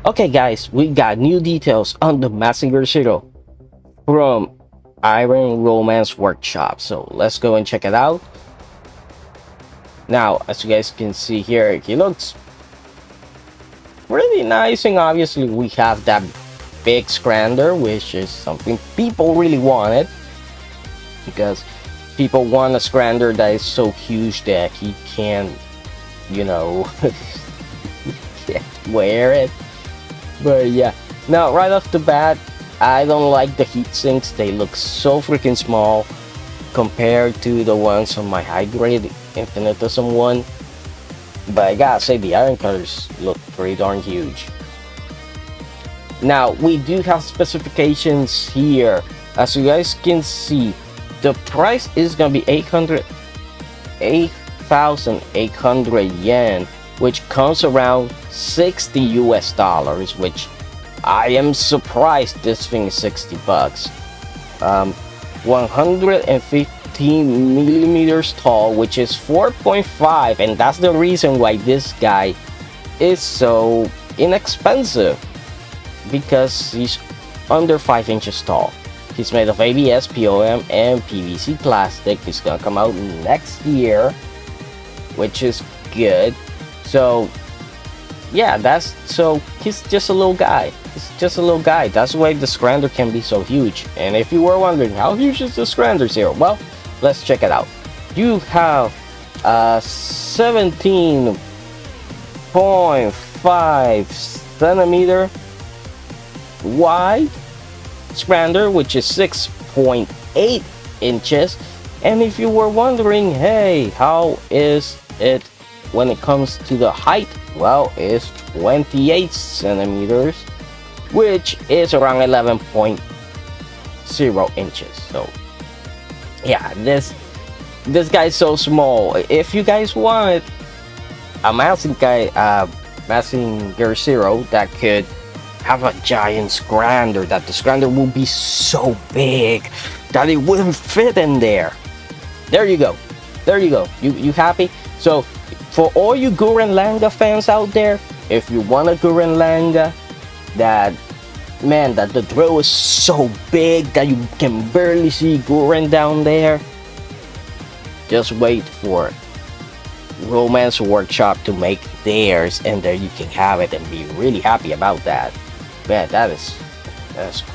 Okay guys, we got new details on the Mazinger Zero from Iron Romance Workshop. So let's go and check it out. Now, as you guys can see here, he looks really nice, and obviously we have that big scrander, which is something people really wanted, because people want a scrander that is so huge that he can't, you know, can't wear it. But yeah, now right off the bat, I don't like the heat sinks. They look so freaking small compared to the ones on my high grade infinitism one. But I gotta say, the iron cutters look pretty darn huge. Now we do have specifications here. As you guys can see, the price is gonna be 8,800 yen, which comes around 60 US dollars, which I am surprised this thing is 60 bucks. 115 millimeters tall, which is 4.5, and that's the reason why this guy is so inexpensive, because he's under 5 inches tall. He's made of ABS, POM, and PVC plastic. He's gonna come out next year, which is good. So yeah, he's just a little guy. He's just a little guy. That's why the scrander can be so huge. And if you were wondering how huge is the scrander Zero, well, let's check it out. You have a 17.5 centimeter wide scrander, which is 6.8 inches. And if you were wondering, hey, how is it when it comes to the height? Well, it's 28 centimeters, which is around 11.0 inches. So yeah, this guy's so small. If you guys want a Mazinger Zero that could have a giant scrander, that the scrander will be so big that it wouldn't fit in there, there you go. You happy? So for all you Gurren Lagann fans out there, if you want a Gurren Lagann that the drill is so big that you can barely see Gurren down there, just wait for Romance Workshop to make theirs, and there you can have it and be really happy about that. Man, that's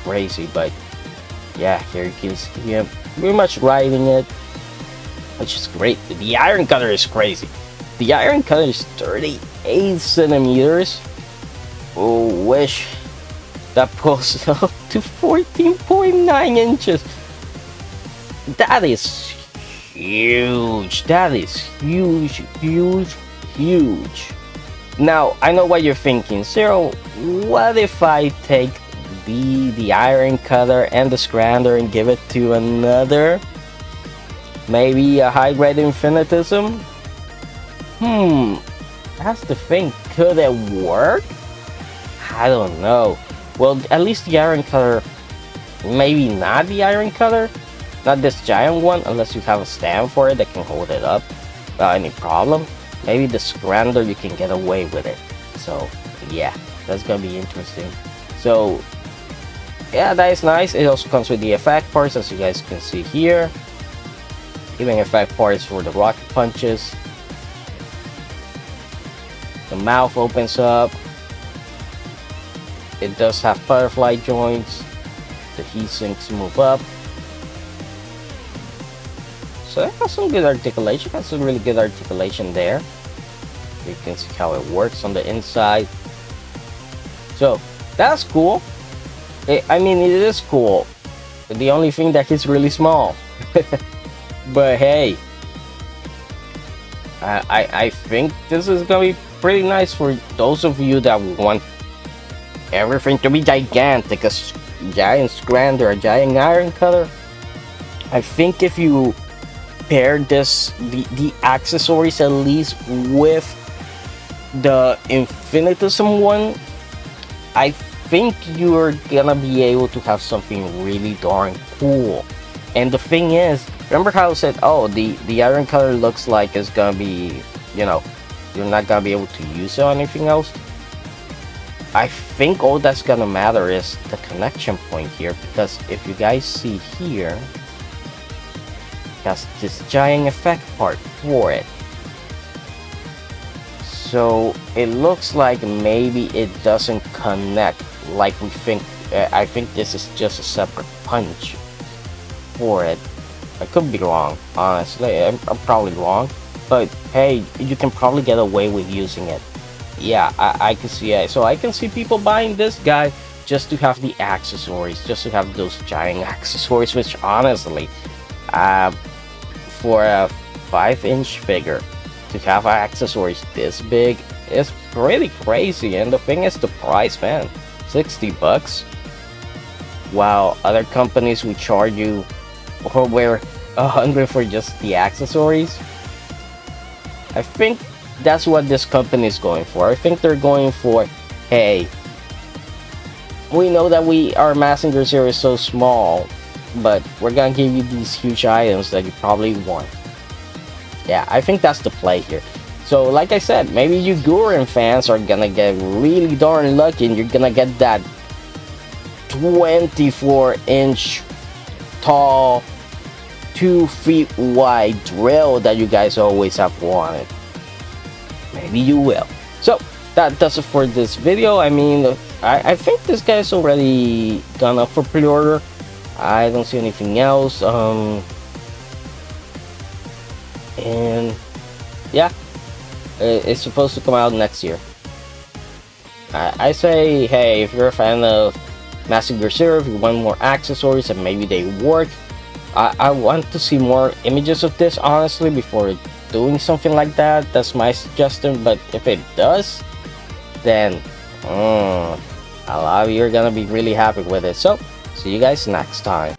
crazy. But yeah, here you can see him pretty much riding it, which is great. The iron cutter is crazy. The iron cutter is 38 centimeters. Oh, wish that pulls up to 14.9 inches. That is huge. That is huge. Now, I know what you're thinking. Zero, what if I take the iron cutter and the scrander and give it to another, maybe a high grade infinitism? That's the thing. Could it work? I don't know. Well, at least the iron cutter, maybe not the iron cutter, not this giant one, unless you have a stand for it that can hold it up without any problem. Maybe the scrander, you can get away with it. So yeah, that's gonna be interesting. So yeah, that is nice. It also comes with the effect parts, as you guys can see here. Even effect parts for the rocket punches. The mouth opens up. It does have butterfly joints. The heat sinks move up. So it has some good articulation. Has some really good articulation there. You can see how it works on the inside. So that's cool. I mean, it is cool. The only thing that he's really small. But hey, I think this is gonna be pretty nice for those of you that want everything to be gigantic, a giant scrander, a giant iron cutter. I think if you pair the accessories at least with the infinitism one, I think you're gonna be able to have something really darn cool. And the thing is, remember how I said, oh, the iron cutter looks like it's gonna be, you know, you're not gonna be able to use it on anything else? I think all that's gonna matter is the connection point here, because if you guys see here, it has this giant effect part for it. So it looks like maybe it doesn't connect like we think. I think this is just a separate punch for it. I could be wrong, honestly. I'm probably wrong, but hey, you can probably get away with using it. Yeah, I can see it. So I can see people buying this guy just to have the accessories, just to have those giant accessories, which honestly, for a 5-inch figure, to have accessories this big is pretty crazy. And the thing is the price, man, 60 bucks. While other companies would charge you over 100 for just the accessories. I think that's what this company is going for. I think they're going for, hey, we know that our Mazinger series is so small, but we're gonna give you these huge items that you probably want. Yeah, I think that's the play here. So like I said, maybe you Gundam fans are gonna get really darn lucky and you're gonna get that 24-inch tall, 2 feet wide drill that you guys always have wanted. Maybe you will. So that does it for this video. I mean, I think this guy's already gone up for pre-order. I don't see anything else. And yeah, it's supposed to come out next year. I say, hey, if you're a fan of Mazinger series, if you want more accessories and maybe they work, I want to see more images of this, honestly, before doing something like that. That's my suggestion. But if it does, then a lot of you are gonna be really happy with it. So see you guys next time.